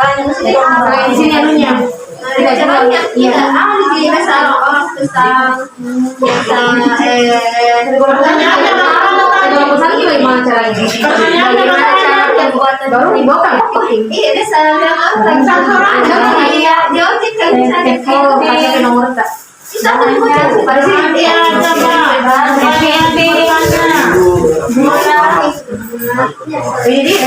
Di sini anunya. Iya. Di biasa orang tentang bagaimana caranya? Bagaimana cara pembuatan baru dibongkar? Iya, biasa kasih nomor tak. Bisa pada sini ya, ini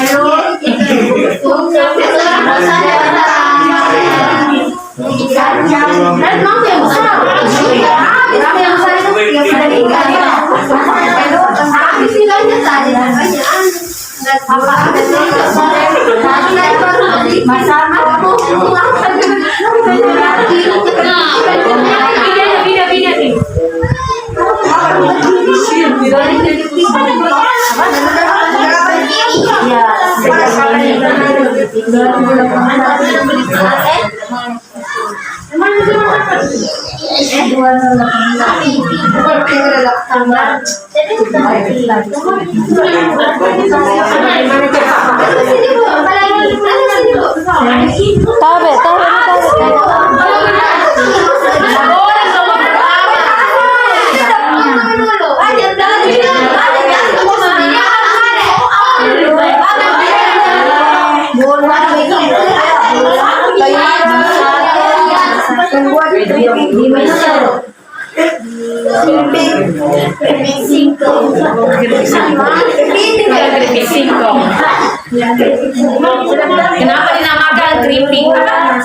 Kenapa dinamakan keripik?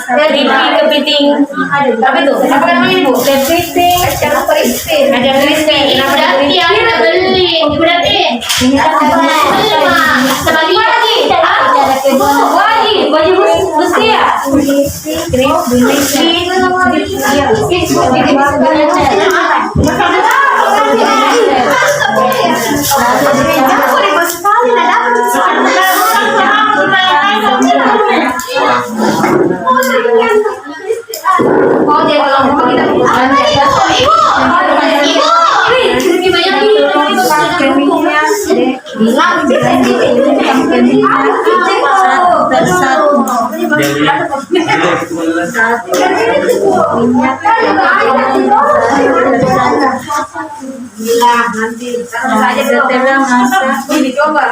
Keripik kepiting. Apa itu? Apa namanya ini, Bu? Kepiting. Kacang crispy. Kacang crispy. Kenapa kita beli? Berarti ini sebaliknya lagi. Lagi. Baju besi ya? Crispy. Nanti setelah masak ini coba.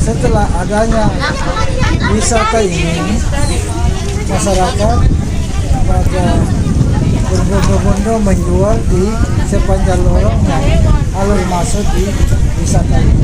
Setelah adanya wisata ini, masyarakat pada berbondong-bondong menjual di sepanjang lorong yang alur masuk di wisata ini.